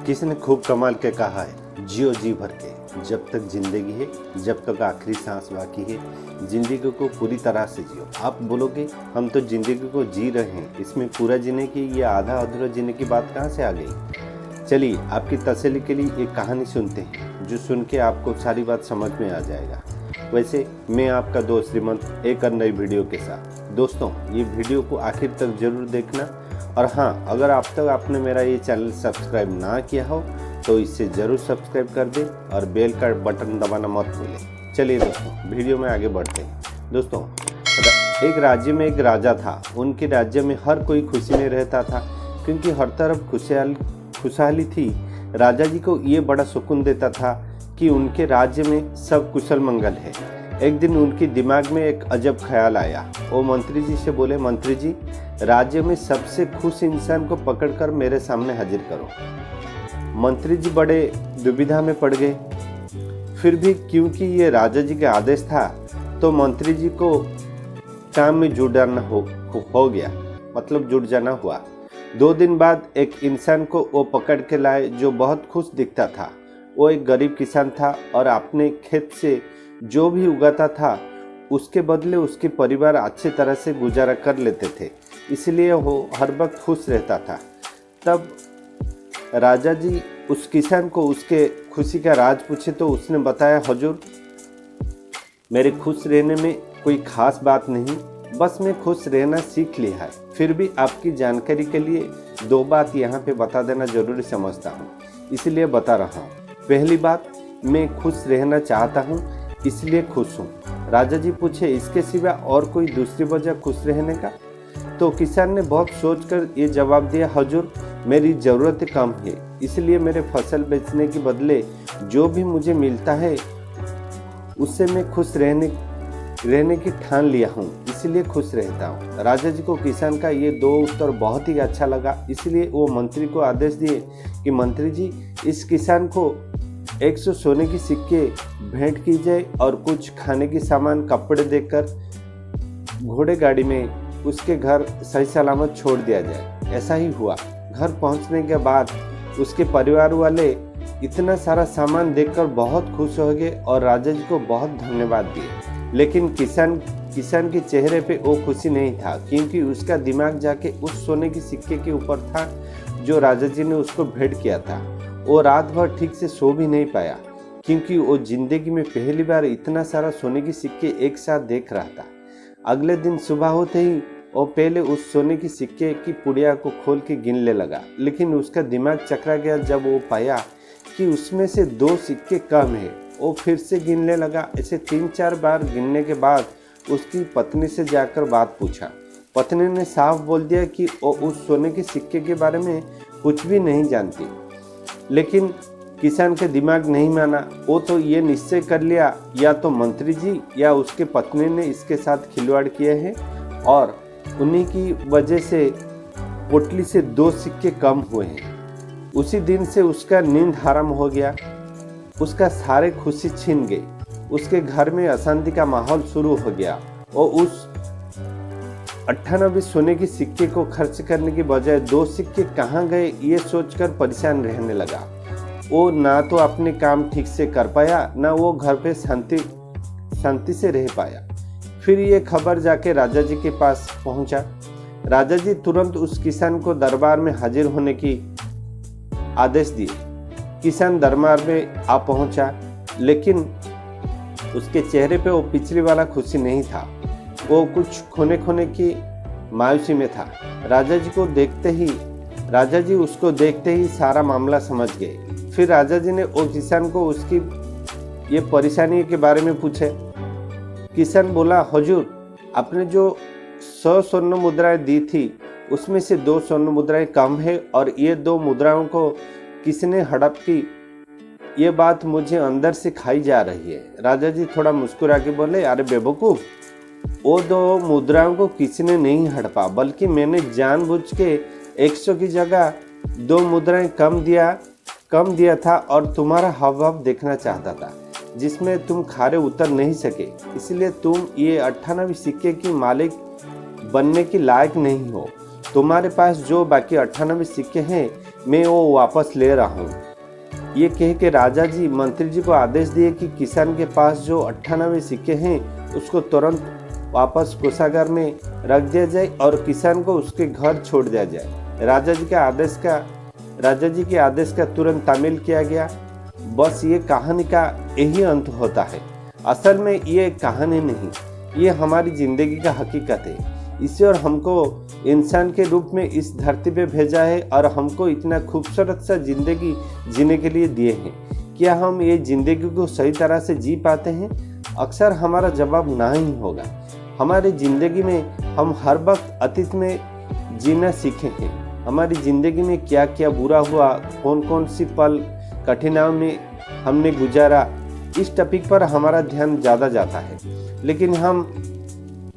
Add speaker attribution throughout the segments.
Speaker 1: किसी ने खूब कमाल के कहा है, जियो जी भर के, जब तक जिंदगी है, जब तक आखिरी सांस बाकी है, जिंदगी को पूरी तरह से जियो। आप बोलोगे हम तो जिंदगी को जी रहे हैं, इसमें पूरा जीने की या आधा अधूरा जीने की बात कहाँ से आ गई। चलिए आपकी तसल्ली के लिए एक कहानी सुनते हैं, जो सुन के आपको सारी बात समझ में आ जाएगा। वैसे मैं आपका दोस्त श्रीमंत एक और नई वीडियो के साथ। दोस्तों, ये वीडियो को आखिर तक जरूर देखना, और हाँ, अगर अब तक आपने मेरा ये चैनल सब्सक्राइब ना किया हो तो इसे ज़रूर सब्सक्राइब कर दें और बेल का बटन दबाना मत भूलें। चलिए दोस्तों, वीडियो में आगे बढ़ते हैं। दोस्तों, एक राज्य में एक राजा था। उनके राज्य में हर कोई खुशी में रहता था, क्योंकि हर तरफ खुशहाली थी। राजा जी को ये बड़ा सुकून देता था कि उनके राज्य में सब कुशल मंगल है। एक दिन उनके दिमाग में एक अजब ख्याल आया। वो मंत्री जी से बोले, मंत्री जी, राज्य में सबसे खुश इंसान को पकड़कर मेरे सामने हाजिर करो। मंत्री जी बड़े दुविधा में पड़ गए। फिर भी क्योंकि ये राजा जी का आदेश था, तो मंत्री जी को काम में जुट जाना हो गया, मतलब जुट जाना हुआ। 2 दिन बाद एक इंसान को वो पकड़ के लाए, जो बहुत खुश दिखता था। वो एक गरीब किसान था और अपने खेत से जो भी उगाता था उसके बदले उसके परिवार अच्छी तरह से गुजारा कर लेते थे, इसलिए वो हर वक्त खुश रहता था। तब राजा जी उस किसान को उसके खुशी का राज पूछे तो उसने बताया, हुजूर, मेरे खुश रहने में कोई खास बात नहीं, बस मैं खुश रहना सीख लिया है। फिर भी आपकी जानकारी के लिए 2 बात यहाँ पे बता देना जरूरी समझता हूँ, इसलिए बता रहा हूँ। पहली बात, मैं खुश रहना चाहता हूँ, इसलिए खुश हूँ। राजा जी पूछे, इसके सिवा और कोई दूसरी वजह खुश रहने का? तो किसान ने बहुत सोचकर ये जवाब दिया, हुजूर, मेरी ज़रूरत कम है, इसलिए मेरे फसल बेचने के बदले जो भी मुझे मिलता है उससे मैं खुश रहने की ठान लिया हूँ, इसलिए खुश रहता हूँ। राजा जी को किसान का ये 2 उत्तर बहुत ही अच्छा लगा, इसलिए वो मंत्री को आदेश दिए कि मंत्री जी, इस किसान को 100 सोने की सिक्के भेंट की जाए और कुछ खाने की सामान, कपड़े देकर घोड़े गाड़ी में उसके घर सही सलामत छोड़ दिया जाए। ऐसा ही हुआ। घर पहुंचने के बाद उसके परिवार वाले इतना सारा सामान देखकर बहुत खुश हो गए और राजा जी को बहुत धन्यवाद दिए। लेकिन किसान के चेहरे पे वो खुशी नहीं था, क्योंकि उसका दिमाग जाके उस सोने की सिक्के के ऊपर था जो राजा जी ने उसको भेंट किया था। वो रात भर ठीक से सो भी नहीं पाया, क्योंकि वो जिंदगी में पहली बार इतना सारा सोने की सिक्के एक साथ देख रहा था। अगले दिन सुबह होते ही वो पहले उस सोने की सिक्के की पुड़िया को खोल के गिनने लगा, लेकिन उसका दिमाग चकरा गया जब वो पाया कि उसमें से 2 सिक्के कम है। वो फिर से गिनने लगा। ऐसे 3-4 बार गिनने के बाद उसकी पत्नी से जाकर बात पूछा। पत्नी ने साफ बोल दिया कि वो उस सोने के सिक्के के बारे में कुछ भी नहीं जानती। लेकिन किसान के दिमाग नहीं माना। वो तो ये निश्चय कर लिया, या तो मंत्री जी या उसके पत्नी ने इसके साथ खिलवाड़ किए हैं और उन्हीं की वजह से पोटली से 2 सिक्के कम हुए हैं। उसी दिन से उसका नींद हराम हो गया, उसका सारे खुशी छिन गई, उसके घर में अशांति का माहौल शुरू हो गया। और उस 98 सोने की सिक्के को खर्च करने की बजाय 2 सिक्के कहाँ गए ये सोचकर परेशान रहने लगा। वो ना तो अपने काम ठीक से कर पाया, ना वो घर पे शांति से रह पाया। फिर ये खबर जाके राजा जी के पास पहुंचा। राजा जी तुरंत उस किसान को दरबार में हाजिर होने की आदेश दिए। किसान दरबार में आ पहुंचा, लेकिन उसके चेहरे पे वो पिछली वाला खुशी नहीं था। वो कुछ खोने की मायूसी में था। राजा जी उसको देखते ही सारा मामला समझ गए। फिर राजा जी ने वो किसान को उसकी ये परेशानी के बारे में पूछे। किसान बोला, हुजूर, आपने जो 100 स्वर्ण मुद्राएं दी थी उसमें से 2 स्वर्ण मुद्राएं कम है और ये 2 मुद्राओं को किसने हड़प की, ये बात मुझे अंदर से खाई जा रही है। राजा जी थोड़ा मुस्कुरा के बोले, अरे बेवकूफ, वो 2 मुद्राओं को किसी ने नहीं हड़पा, बल्कि मैंने जानबूझ के 100 की जगह 2 मुद्राएं कम दिया था और तुम्हारा हाव देखना चाहता था, जिसमें तुम खारे उतर नहीं सके, इसलिए तुम ये 98 सिक्के की मालिक बनने के लायक नहीं हो। तुम्हारे पास जो बाकी 98 सिक्के हैं मैं वो वापस ले रहा हूँ। ये कह के राजा जी मंत्री जी को आदेश दिए कि किसान के पास जो 98 सिक्के हैं उसको तुरंत वापस कोषागार में रख दिया जाए और किसान को उसके घर छोड़ दिया जाए। राजा जी के आदेश का तुरंत तामील किया गया। बस ये कहानी का यही अंत होता है। असल में ये कहानी नहीं, ये हमारी जिंदगी का हकीकत है। ईश्वर हमको इंसान के रूप में इस धरती पे भेजा है और हमको इतना खूबसूरत सा जिंदगी जीने के लिए दिए हैं। क्या हम ये जिंदगी को सही तरह से जी पाते हैं? अक्सर हमारा जवाब ना ही होगा। हमारी ज़िंदगी में हम हर वक्त अतीत में जीना सीखे हैं। हमारी ज़िंदगी में क्या क्या बुरा हुआ, कौन कौन सी पल कठिनाइयों में हमने गुजारा, इस टॉपिक पर हमारा ध्यान ज़्यादा जाता है। लेकिन हम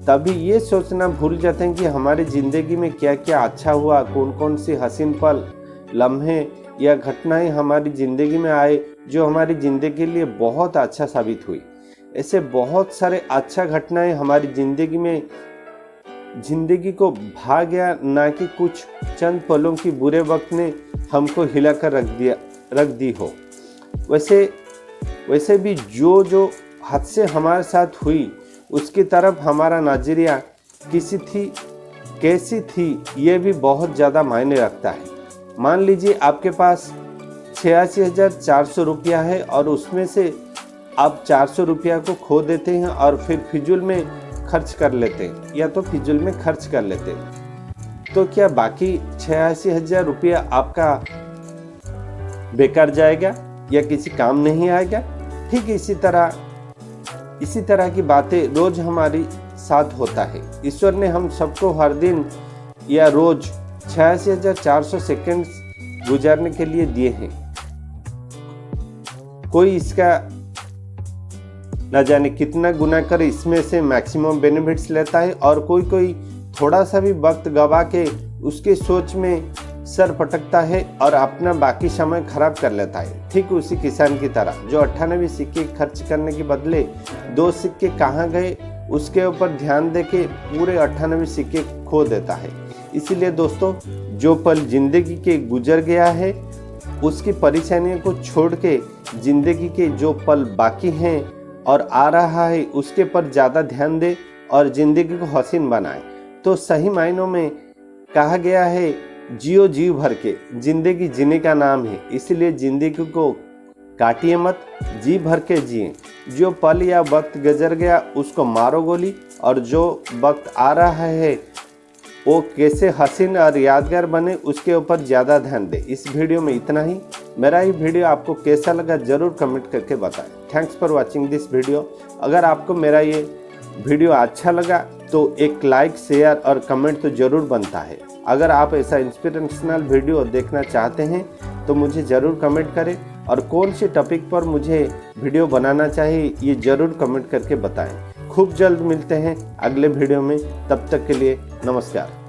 Speaker 1: तभी ये सोचना भूल जाते हैं कि हमारी ज़िंदगी में क्या क्या अच्छा हुआ, कौन कौन सी हसीन पल, लम्हे या घटनाएं हमारी ज़िंदगी में आए जो हमारी ज़िंदगी के लिए बहुत अच्छा साबित हुई। ऐसे बहुत सारे अच्छा घटनाएं हमारी जिंदगी को भा गया, ना कि कुछ चंद पलों की बुरे वक्त ने हमको हिलाकर रख दी हो। वैसे भी जो हादसे हमारे साथ हुई उसकी तरफ हमारा नजरिया कैसी थी ये भी बहुत ज़्यादा मायने रखता है। मान लीजिए आपके पास 86,400 रुपया है और उसमें से आप 400 रुपया को खो देते हैं और फिर फिजूल में खर्च कर लेते हैं या तो फिजूल में खर्च कर लेते हैं, तो क्या बाकी 86,000 रुपया आपका बेकार जाएगा या किसी काम नहीं आएगा? ठीक इसी तरह की बातें रोज हमारे साथ होता है। ईश्वर ने हम सबको हर दिन या रोज 86,400 सेकंड गुजारने के लिए दिए हैं। कोई इसका न जाने कितना गुना कर इसमें से मैक्सिमम बेनिफिट्स लेता है और कोई थोड़ा सा भी वक्त गवा के उसके सोच में सर पटकता है और अपना बाकी समय खराब कर लेता है। ठीक उसी किसान की तरह जो 98 सिक्के खर्च करने के बदले 2 सिक्के कहाँ गए उसके ऊपर ध्यान दे के पूरे 98 सिक्के खो देता है। इसीलिए दोस्तों, जो पल जिंदगी के गुजर गया है उसकी परेशानियों को छोड़ के जिंदगी के जो पल बाकी हैं और आ रहा है उसके पर ज़्यादा ध्यान दे और ज़िंदगी को हसीन बनाए। तो सही मायनों में कहा गया है, जियो जी भर के। ज़िंदगी जीने का नाम है, इसलिए ज़िंदगी को काटिए मत, जी भर के जिए। जो पल या वक्त गुजर गया उसको मारो गोली और जो वक्त आ रहा है वो कैसे हसीन और यादगार बने उसके ऊपर ज़्यादा ध्यान दे। इस वीडियो में इतना ही। मेरा ये वीडियो आपको कैसा लगा ज़रूर कमेंट करके बताएं। Thanks for watching this video. अगर आपको मेरा ये वीडियो अच्छा लगा तो एक लाइक, शेयर और कमेंट तो ज़रूर बनता है। अगर आप ऐसा इंस्पिरेशनल वीडियो देखना चाहते हैं तो मुझे ज़रूर कमेंट करें और कौन से टॉपिक पर मुझे वीडियो बनाना चाहिए ये ज़रूर कमेंट करके बताएं। खूब जल्द मिलते हैं अगले वीडियो में, तब तक के लिए नमस्कार।